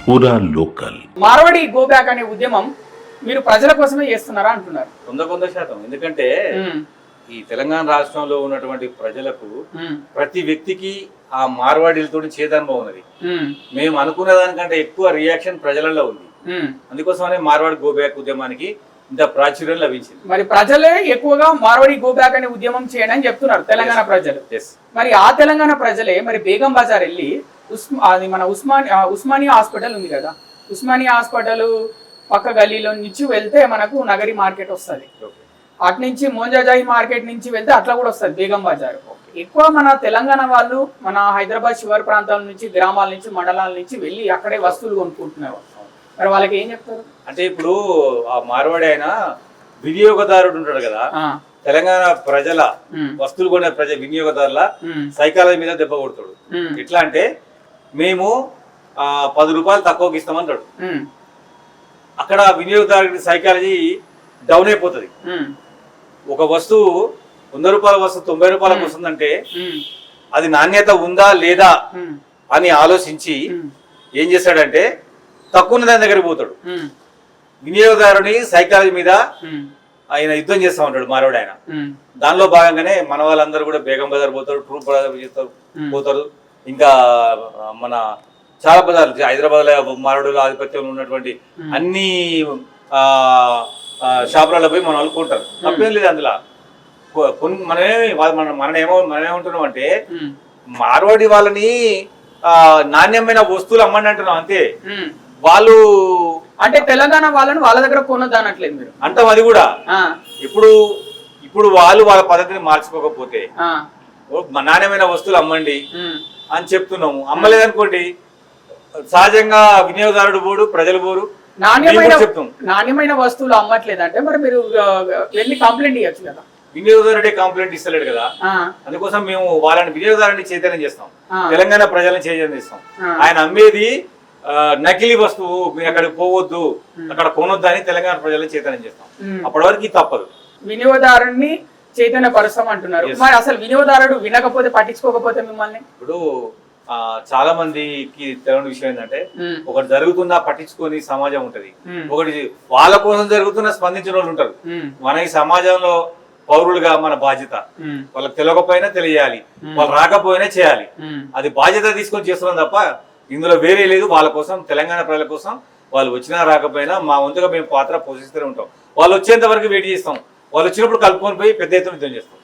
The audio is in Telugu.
పూరా లోకల్. మార్వాడి గో బ్యాక్ అనే ఉద్యమం మీరు ప్రజల కోసమే చేస్తున్నారా అంటున్నారు? 100%. ఎందుకంటే ఈ తెలంగాణ రాష్ట్రంలో ఉన్నటువంటి ప్రజలకు ప్రతి వ్యక్తికి ఆ మార్వాడీలతో చేదనుభవం ఉన్నది. మేము అనుకున్న దానికంటే ఎక్కువ రియాక్షన్ ప్రజలలో ఉంది. అందుకోసమనే మార్వాడి గో బ్యాక్ ఉద్యమానికి ఇంత ప్రాచుర్యం లభించింది. మరి ప్రజలే ఎక్కువగా మార్వాడి గో బ్యాక్ అనే ఉద్యమం చేయండి అని చెప్తున్నారు తెలంగాణ ప్రజలు. మరి ఆ తెలంగాణ ప్రజలే మరి బేగం బజార్ వెళ్ళి అది మన ఉస్మానియా హాస్పిటల్ ఉంది కదా, ఉస్మానియా హాస్పిటల్ పక్క గల్లీలో నుంచి వెళ్తే మనకు నగరి మార్కెట్ వస్తుంది. అటు నుంచి మోంజాజాయి మార్కెట్ నుంచి వెళ్తే అట్లా కూడా వస్తుంది బేగం బజార్. ఎక్కువ మన తెలంగాణ వాళ్ళు మన హైదరాబాద్ శివారు ప్రాంతాల నుంచి, గ్రామాల నుంచి, మండలాల నుంచి వెళ్ళి అక్కడే వస్తువులు కొనుక్కుంటున్నారు. మరి వాళ్ళకి ఏం చెప్తారు అంటే ఇప్పుడు ఆ మార్వాడి ఆయన వినియోగదారుడు ఉంటాడు కదా, తెలంగాణ ప్రజల వస్తువులు కొనే వినియోగదారుల సైకాలజీ మీద దెబ్బ కొడతాడు. ఎట్లా అంటే మేము 10 రూపాయలు తక్కువకి ఇస్తామంటాడు. అక్కడ వినియోగదారుడి సైకాలజీ డౌన్ అయిపోతుంది. ఒక వస్తువు 100 రూపాయల వస్తువు 90 రూపాయలకు వస్తుందంటే అది నాణ్యత ఉందా లేదా అని ఆలోచించి ఏం చేస్తాడంటే తక్కువ దాని దగ్గరికి పోతాడు. వినియోగదారుని సైకాలజీ మీద ఆయన యుద్ధం చేస్తూ ఉంటాడు మార్వాడి ఆయన. దానిలో భాగంగానే మన వాళ్ళందరూ కూడా బేగం బజార్ పోతారు, ట్రూప్ బజార్ పోతారు, ఇంకా మన చాలా బజార్లు హైదరాబాద్ లో మార్వాడుల ఆధిపత్యంలో ఉన్నటువంటి అన్ని షాపులలో పోయి మనం అనుకుంటారు. తప్పేం లేదు అందులో. మనమేమంటున్నాం అంటే మార్వాడి వాళ్ళని నాణ్యమైన వస్తువులు అమ్మండి అంటున్నాం అంతే. వాళ్ళు అంటే తెలంగాణ వాళ్ళని వాళ్ళ దగ్గర కొనొద్దనట్లేదు మీరు అంటాం. అది కూడా ఇప్పుడు వాళ్ళు వాళ్ళ పద్ధతిని మార్చుకోకపోతే నాణ్యమైన వస్తువులు అమ్మండి అని చెప్తున్నాము. అమ్మలేదనుకోండి సహజంగా వినియోగదారుడు పోడు, ప్రజలు పోరు. నాణ్యమైన వస్తువులు అమ్మట్లేదంటే మరి మీరు వెళ్ళి కంప్లైంట్ ఇవ్వచ్చు కదా. వినియోగదారుడే కంప్లైంట్ ఇస్తలేడు కదా, అందుకోసం మేము వాళ్ళని వినియోగదారుని చైతన్యం చేస్తాం, తెలంగాణ ప్రజలను చైతన్యం చేస్తాం. ఆయన అమ్మేది నకిలీ వస్తువు, మీరు అక్కడికి పోవద్దు, అక్కడ కొనొద్దు అని తెలంగాణ ప్రజలను చైతన్యం చేస్తాం. అప్పటి వరకు తప్పదు. వినియోగదారుని చైతన్య పరుస్తాం అంటున్నారు. మరి అసలు వినియోగదారుడు వినకపోతే, పట్టించుకోకపోతే మిమ్మల్ని? ఇప్పుడు చాలా మందికి తెలియని విషయం ఏంటంటే ఒకటి జరుగుతున్నా పట్టించుకొని సమాజం ఉంటది, ఒకటి వాళ్ళ కోసం జరుగుతున్నా స్పందించిన వాళ్ళు ఉంటారు. మన ఈ సమాజంలో పౌరులుగా మన బాధ్యత వాళ్ళకి తెలియకపోయినా తెలియాలి, వాళ్ళు రాకపోయినా చేయాలి. అది బాధ్యత తీసుకొని చేస్తున్నాం తప్ప ఇందులో వేరే లేదు. వాళ్ళ కోసం, తెలంగాణ ప్రజల కోసం వాళ్ళు వచ్చినా రాకపోయినా మా వంతుగా మేము పాత్ర పోషిస్తూనే ఉంటాం. వాళ్ళు వచ్చేంత వరకు వెయిట్ చేస్తాం. వాళ్ళు వచ్చినప్పుడు కలుపుకొని పోయి పెద్ద ఎత్తున యుద్ధం చేస్తాం.